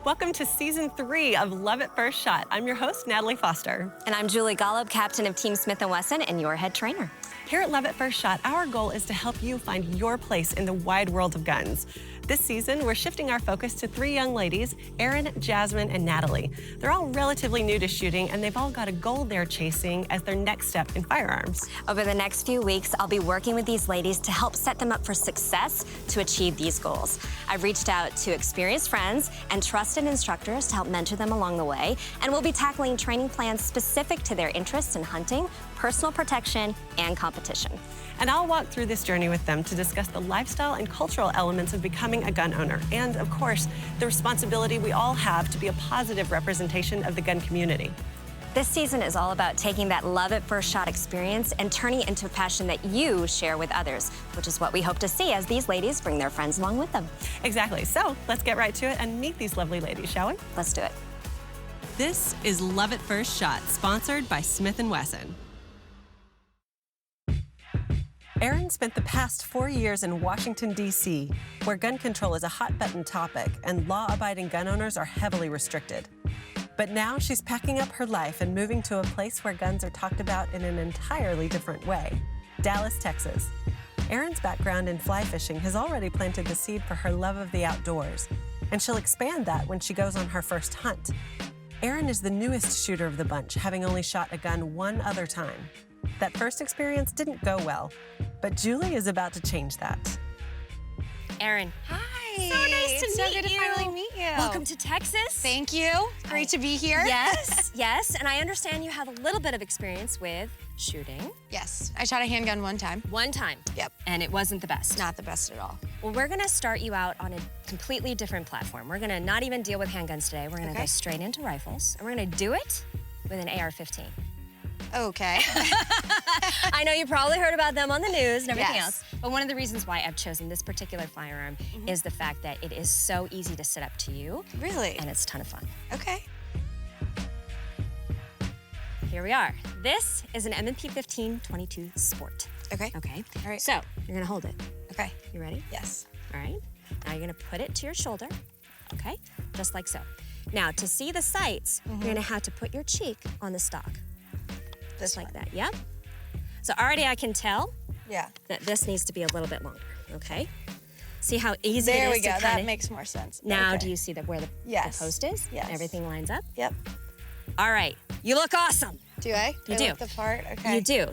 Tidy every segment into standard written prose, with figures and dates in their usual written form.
Welcome to Season 3 of Love at First Shot. I'm your host, Natalie Foster. And I'm Julie Golob, captain of Team Smith Wesson and your head trainer. Here at Love at First Shot, our goal is to help you find your place in the wide world of guns. This season, we're shifting our focus to 3 young ladies, Erin, Jasmine, and Natalie. They're all relatively new to shooting, and they've all got a goal they're chasing as their next step in firearms. Over the next few weeks, I'll be working with these ladies to help set them up for success to achieve these goals. I've reached out to experienced friends and trusted instructors to help mentor them along the way, and we'll be tackling training plans specific to their interests in hunting, personal protection, and competition. And I'll walk through this journey with them to discuss the lifestyle and cultural elements of becoming a gun owner, and of course, the responsibility we all have to be a positive representation of the gun community. This season is all about taking that Love at First Shot experience and turning it into a passion that you share with others, which is what we hope to see as these ladies bring their friends along with them. Exactly. So let's get right to it and meet these lovely ladies, shall we? Let's do it. This is Love at First Shot, sponsored by Smith & Wesson. Erin spent the past 4 years in Washington, D.C., where gun control is a hot-button topic and law-abiding gun owners are heavily restricted. But now she's packing up her life and moving to a place where guns are talked about in an entirely different way, Dallas, Texas. Erin's background in fly fishing has already planted the seed for her love of the outdoors, and she'll expand that when she goes on her first hunt. Erin is the newest shooter of the bunch, having only shot a gun one other time. That first experience didn't go well, but Julie is about to change that. Erin. Hi. So nice to it's meet so good you. to finally meet you. Welcome to Texas. Thank you. Great to be here. Yes, yes, and I understand you have a little bit of experience with shooting. Yes. I shot a handgun one time. One time. Yep. And it wasn't the best. Not the best at all. Well, we're gonna start you out on a completely different platform. We're gonna not even deal with handguns today. We're gonna go straight into rifles, and we're gonna do it with an AR-15. Okay. I know you probably heard about them on the news and everything Yes. else, but one of the reasons why I've chosen this particular firearm is the fact that it is so easy to set up to you. Really? And it's a ton of fun. Okay. Here we are. This is an M&P 1522 Sport. Okay. Okay. All right. So you're gonna hold it. Okay. You ready? Yes. All right. Now you're gonna put it to your shoulder. Okay. Just like so. Now to see the sights, you're gonna have to put your cheek on the stock. Just like that. Yep. So already I can tell Yeah. that this needs to be a little bit longer. Okay. See how easy There it we is go. to That kinda... makes more sense. Now Okay. do you see where the post is? Yes. Everything lines up? Yep. All right. You look awesome. Do I? You I do. look the part? Okay. You do.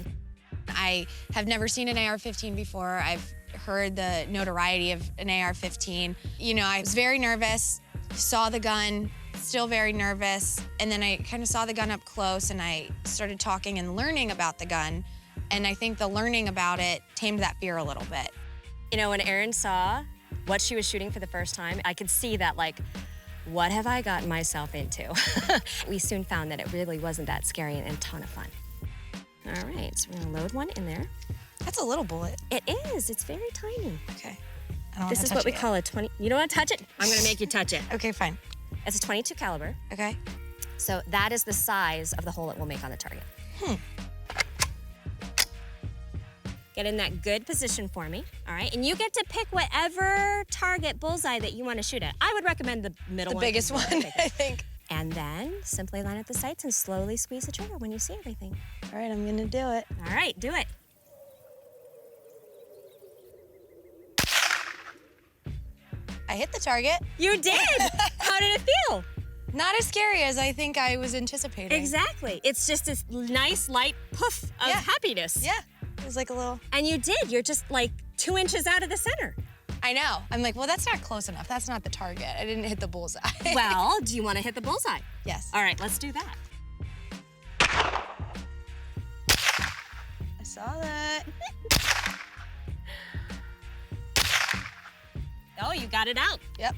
I have never seen an AR-15 before. I've heard the notoriety of an AR-15. You know, I was very nervous, saw the gun, still very nervous, and then I kind of saw the gun up close and I started talking and learning about the gun, and I think the learning about it tamed that fear a little bit. You know, when Erin saw what she was shooting for the first time, I could see that, like, what have I gotten myself into? We soon found that it really wasn't that scary and a ton of fun. All right, so we're gonna load one in there. That's a little bullet. It is, it's very tiny. Okay. I don't This wanna is touch what we it yet. call a 20, you don't wanna touch it? I'm gonna make you touch it. Okay, fine. It's a 22 caliber, Okay. so that is the size of the hole it will make on the target. Get in that good position for me, all right? And you get to pick whatever target bullseye that you want to shoot at. I would recommend the middle The one. biggest one, I think. And then simply line up the sights and slowly squeeze the trigger when you see everything. All right, I'm gonna do it. All right, do it. I hit the target. You did! How did it feel? Not as scary as I think I was anticipating. Exactly. It's just this nice light poof of happiness. Yeah, it was like a little... And you did. You're just like 2 inches out of the center. I know. I'm like, well, that's not close enough. That's not the target. I didn't hit the bullseye. Well, do you want to hit the bullseye? Yes. All right, let's do that. I saw that. Oh, you got it out. Yep.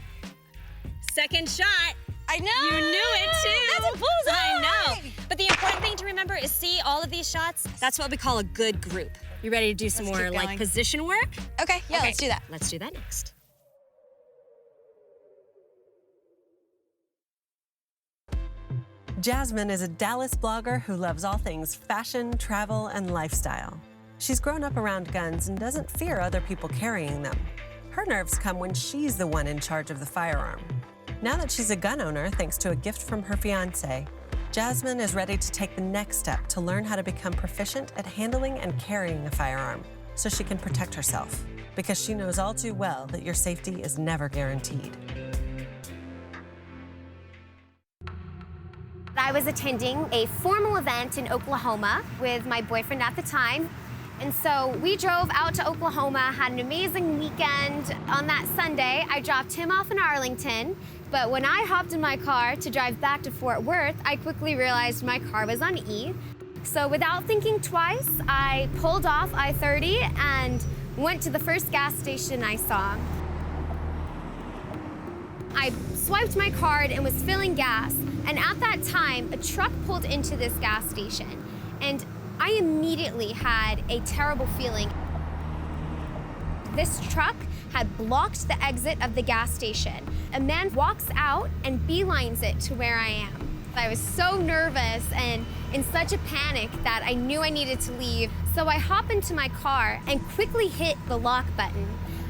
Second shot. I know. You knew it too. That's a bullseye. I know. But the important thing to remember is see all of these shots. That's what we call a good group. You ready to do some Let's more keep like going. position work? Okay, yeah, Okay. let's do that. Let's do that next. Jasmine is a Dallas blogger who loves all things fashion, travel, and lifestyle. She's grown up around guns and doesn't fear other people carrying them. Her nerves come when she's the one in charge of the firearm. Now that she's a gun owner, thanks to a gift from her fiancé, Jasmine is ready to take the next step to learn how to become proficient at handling and carrying a firearm so she can protect herself, because she knows all too well that your safety is never guaranteed. I was attending a formal event in Oklahoma with my boyfriend at the time. And so we drove out to Oklahoma, had an amazing weekend. On that Sunday, I dropped him off in Arlington. But when I hopped in my car to drive back to Fort Worth, I quickly realized my car was on E. So without thinking twice, I pulled off I-30 and went to the first gas station I saw. I swiped my card and was filling gas. And at that time, a truck pulled into this gas station. And I immediately had a terrible feeling. This truck had blocked the exit of the gas station. A man walks out and beelines it to where I am. I was so nervous and in such a panic that I knew I needed to leave. So I hop into my car and quickly hit the lock button.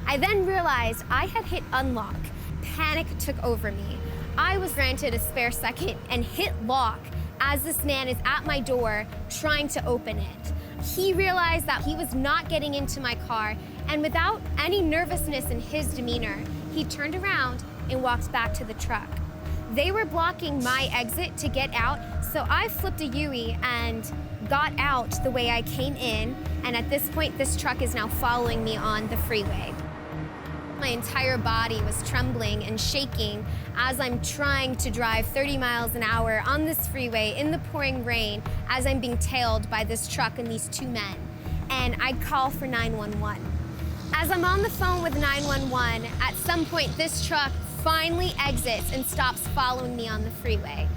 I then realized I had hit unlock. Panic took over me. I was granted a spare second and hit lock as this man is at my door trying to open it. He realized that he was not getting into my car, and without any nervousness in his demeanor, he turned around and walked back to the truck. They were blocking my exit to get out, so I flipped a U-turn and got out the way I came in, and at this point, this truck is now following me on the freeway. My entire body was trembling and shaking as I'm trying to drive 30 miles an hour on this freeway in the pouring rain as I'm being tailed by this truck and these two men. And I call for 911. As I'm on the phone with 911, at some point this truck finally exits and stops following me on the freeway.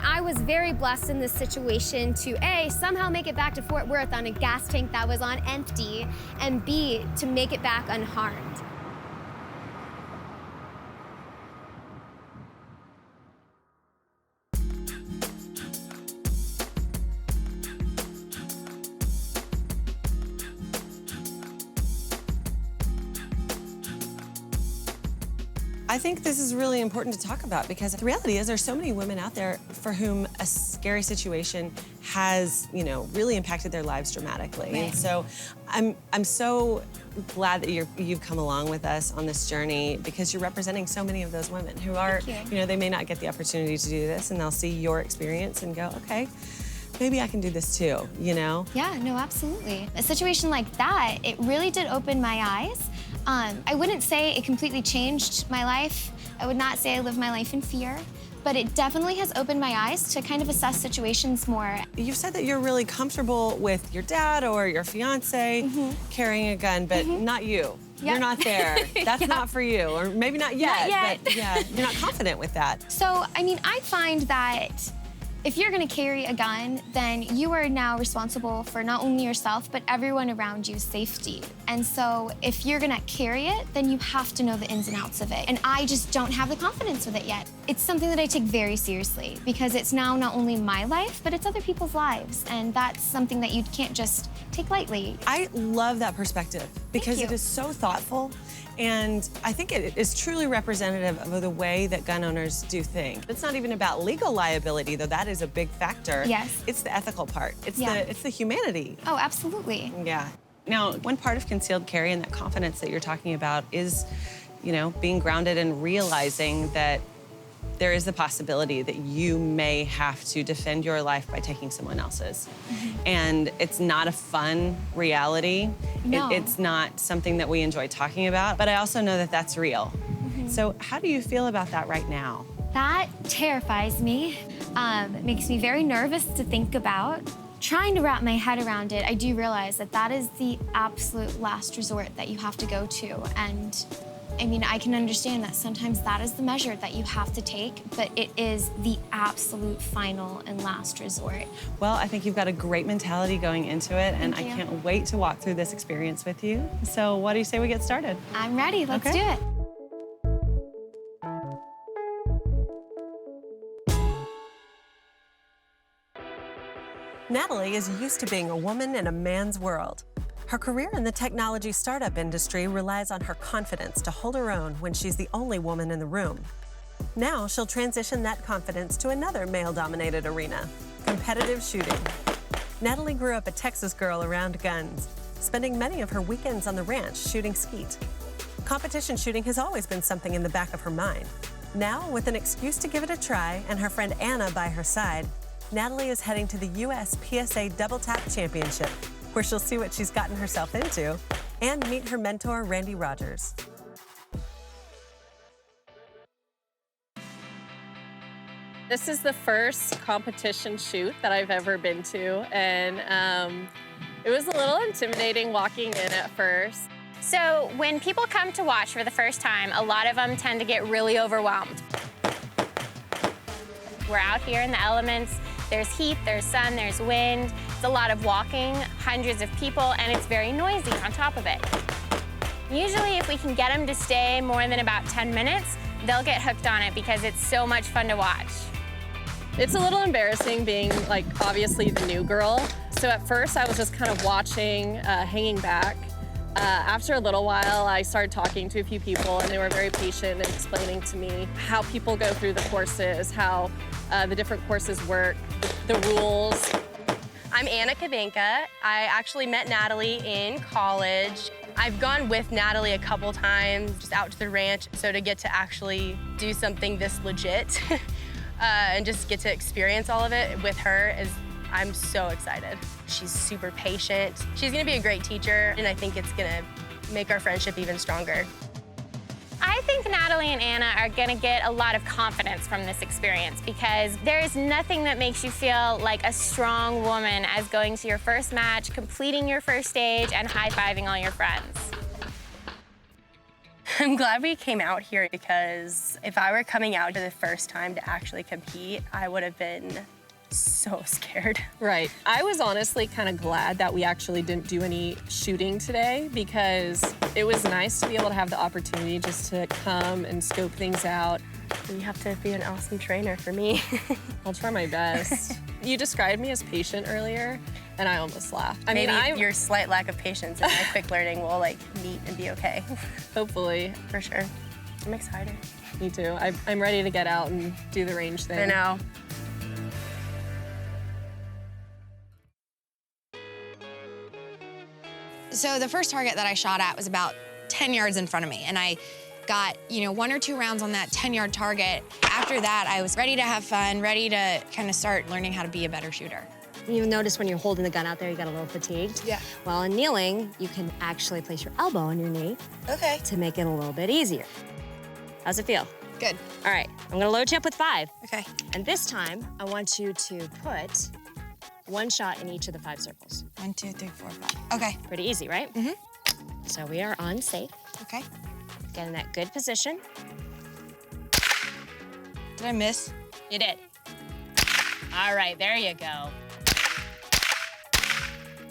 I was very blessed in this situation to A, somehow make it back to Fort Worth on a gas tank that was on empty, and B, to make it back unharmed. I think this is really important to talk about because the reality is there's so many women out there for whom a scary situation has, really impacted their lives dramatically. Right. And so I'm so glad that you've come along with us on this journey because you're representing so many of those women who are, they may not get the opportunity to do this and they'll see your experience and go, okay, maybe I can do this too, Yeah, no, absolutely. A situation like that, it really did open my eyes. I wouldn't say it completely changed my life. I would not say I live my life in fear, but it definitely has opened my eyes to kind of assess situations more. You've said that you're really comfortable with your dad or your fiance carrying a gun, but not you. Yep. You're not there. That's not for you, or maybe not yet. Not yet. But yeah, you're not confident with that. So, I find that if you're gonna carry a gun, then you are now responsible for not only yourself, but everyone around you's safety. And so if you're gonna carry it, then you have to know the ins and outs of it. And I just don't have the confidence with it yet. It's something that I take very seriously because it's now not only my life, but it's other people's lives. And that's something that you can't just take lightly. I love that perspective because you. it is so thoughtful. And I think it is truly representative of the way that gun owners do things. It's not even about legal liability, though that is a big factor. Yes. It's the ethical part. It's Yeah. the humanity. Oh, absolutely. Yeah. Now, one part of concealed carry and that confidence that you're talking about is, being grounded and realizing that there is the possibility that you may have to defend your life by taking someone else's. And it's not a fun reality. No. It's not something that we enjoy talking about, but I also know that that's real. So how do you feel about that right now? That terrifies me. It makes me very nervous to think about. Trying to wrap my head around it, I do realize that that is the absolute last resort that you have to go to. And I can understand that sometimes that is the measure that you have to take, but it is the absolute final and last resort. Well, I think you've got a great mentality going into it, and I Thank you. can't wait to walk through this experience with you. So what do you say we get started? I'm ready, let's Okay. do it. Natalie is used to being a woman in a man's world. Her career in the technology startup industry relies on her confidence to hold her own when she's the only woman in the room. Now she'll transition that confidence to another male-dominated arena, competitive shooting. Natalie grew up a Texas girl around guns, spending many of her weekends on the ranch shooting skeet. Competition shooting has always been something in the back of her mind. Now, with an excuse to give it a try and her friend Anna by her side, Natalie is heading to the US PSA Double Tap Championship, where she'll see what she's gotten herself into and meet her mentor, Randy Rogers. This is the first competition shoot that I've ever been to, and it was a little intimidating walking in at first. So when people come to watch for the first time, a lot of them tend to get really overwhelmed. We're out here in the elements. There's heat, there's sun, there's wind. It's a lot of walking, hundreds of people, and it's very noisy on top of it. Usually if we can get them to stay more than about 10 minutes, they'll get hooked on it because it's so much fun to watch. It's a little embarrassing being, like, obviously the new girl. So at first I was just kind of watching, hanging back. After a little while, I started talking to a few people, and they were very patient and explaining to me how people go through the courses, how the different courses work, the rules. I'm Anna Kabanka. I actually met Natalie in college. I've gone with Natalie a couple times, just out to the ranch, so to get to actually do something this legit and just get to experience all of it with her I'm so excited. She's super patient. She's gonna be a great teacher, and I think it's gonna make our friendship even stronger. I think Natalie and Anna are gonna get a lot of confidence from this experience because there is nothing that makes you feel like a strong woman as going to your first match, completing your first stage, and high-fiving all your friends. I'm glad we came out here because if I were coming out for the first time to actually compete, I would have been so scared. Right. I was honestly kind of glad that we actually didn't do any shooting today because it was nice to be able to have the opportunity just to come and scope things out. You have to be an awesome trainer for me. I'll try my best. You described me as patient earlier, and I almost laughed. Maybe your slight lack of patience and my quick learning will meet and be okay. Hopefully. For sure. I'm excited. Me too. I'm ready to get out and do the range thing. I know. So the first target that I shot at was about 10 yards in front of me, and I got, 1 or 2 rounds on that 10-yard target. After that, I was ready to have fun, ready to kind of start learning how to be a better shooter. You notice when you're holding the gun out there, you got a little fatigued. Yeah. While in kneeling, you can actually place your elbow on your knee Okay. to make it a little bit easier. How's it feel? Good. All right, I'm gonna load you up with 5. Okay. And this time, I want you to put 1 shot in each of the 5 circles. 1, 2, 3, 4, 5. Okay. Pretty easy, right? Mhm. So we are on safe. Okay. Get in that good position. Did I miss? You did. All right, there you go.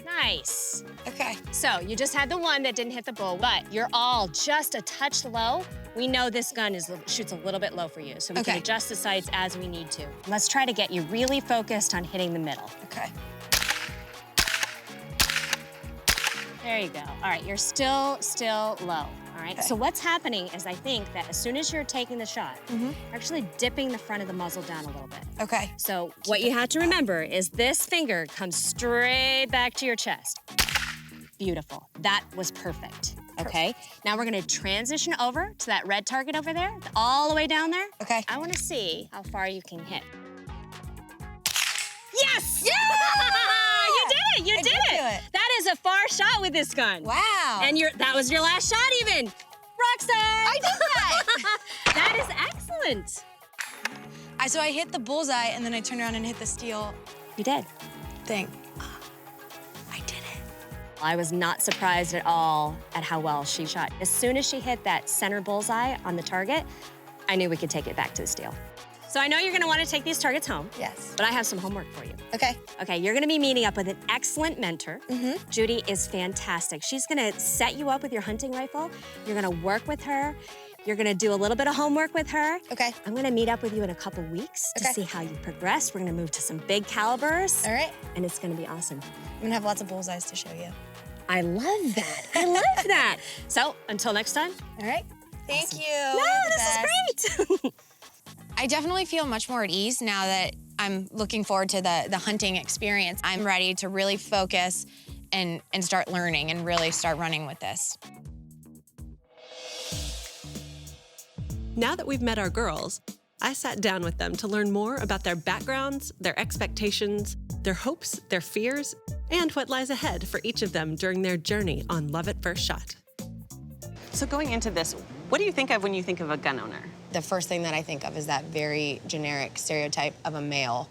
Nice. Okay. So you just had the one that didn't hit the bull, but you're all just a touch low. We know this gun shoots a little bit low for you, so we can adjust the sights as we need to. Let's try to get you really focused on hitting the middle. Okay. There you go. All right, you're still low. All right, so what's happening is I think that as soon as you're taking the shot, you're actually dipping the front of the muzzle down a little bit. Okay. So what you have to remember is this finger comes straight back to your chest. Beautiful. That was perfect. Okay, now we're gonna transition over to that red target over there, all the way down there. Okay. I wanna see how far you can hit. Yes! Yeah! You did it, you did do it. it. That is a far shot with this gun. Wow. And that was your last shot even. Rockstar! I did that. That is excellent. So I hit the bullseye, and then I turned around and hit the steel You did. thing. I did it. I was not surprised at all at how well she shot. As soon as she hit that center bullseye on the target, I knew we could take it back to the steel. So I know you're gonna wanna take these targets home. Yes. But I have some homework for you. Okay. Okay, you're gonna be meeting up with an excellent mentor. Judy is fantastic. She's gonna set you up with your hunting rifle. You're gonna work with her. You're gonna do a little bit of homework with her. Okay. I'm gonna meet up with you in a couple weeks to see how you progress. We're gonna move to some big calibers. All right. And it's gonna be awesome. I'm gonna have lots of bullseyes to show you. I love that. I love that. So until next time. All right. Thank you. No, this is great. I definitely feel much more at ease now that I'm looking forward to the hunting experience. I'm ready to really focus and start learning and really start running with this. Now that we've met our girls, I sat down with them to learn more about their backgrounds, their expectations, their hopes, their fears, and what lies ahead for each of them during their journey on Love at First Shot. So going into this, what do you think of when you think of a gun owner? The first thing that I think of is that very generic stereotype of a male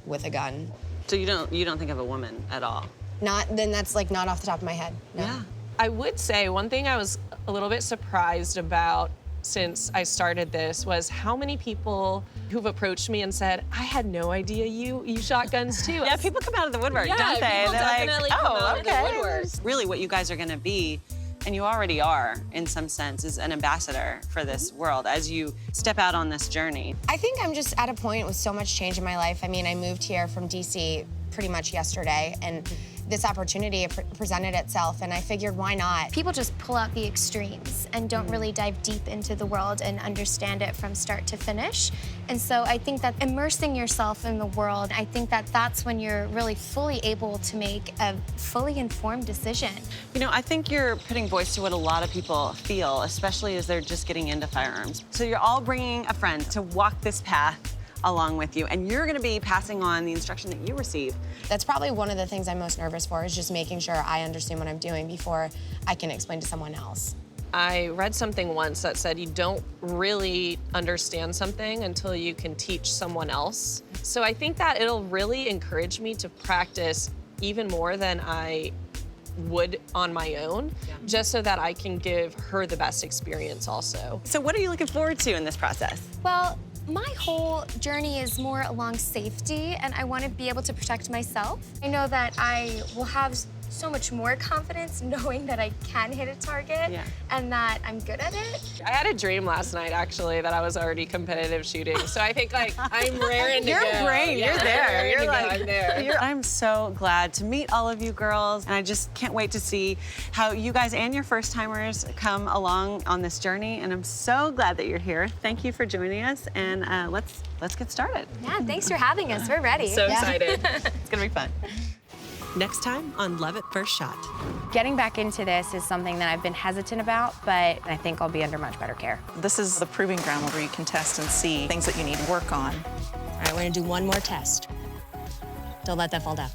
with a gun. So you don't think of a woman at all? That's like not off the top of my head. No. Yeah. I would say one thing I was a little bit surprised about since I started this was how many people who've approached me and said, I had no idea you shot guns too. Yeah, people come out of the woodwork, don't they? People They're definitely like, come oh, out okay. of the woodwork. Really what you guys are gonna be, and you already are in some sense, is an ambassador for this world as you step out on this journey. I think I'm just at a point with so much change in my life. I mean, I moved here from DC pretty much yesterday, and this opportunity presented itself, and I figured, why not? People just pull out the extremes and don't really dive deep into the world and understand it from start to finish. And so I think that immersing yourself in the world, I think that that's when you're really fully able to make a fully informed decision. You know, I think you're putting voice to what a lot of people feel, especially as they're just getting into firearms. So you're all bringing a friend to walk this path along with you, and you're gonna be passing on the instruction that you receive. That's probably one of the things I'm most nervous for, is just making sure I understand what I'm doing before I can explain to someone else. I read something once that said you don't really understand something until you can teach someone else. So I think that it'll really encourage me to practice even more than I would on my own, just so that I can give her the best experience also. So what are you looking forward to in this process? Well, my whole journey is more along safety, and I want to be able to protect myself. I know that I will have so much more confidence knowing that I can hit a target and that I'm good at it. I had a dream last night, actually, that I was already competitive shooting. So I think, like, I'm raring to go. You're brave. Yeah, You're there. You're like, I'm there. I'm so glad to meet all of you girls, and I just can't wait to see how you guys and your first timers come along on this journey. And I'm so glad that you're here. Thank you for joining us, and let's get started. Yeah, thanks for having us. We're ready. So excited. It's gonna be fun. Next time on Love at First Shot. Getting back into this is something that I've been hesitant about, but I think I'll be under much better care. This is the proving ground where you can test and see things that you need to work on. All right, we're gonna do one more test. Don't let that fall down.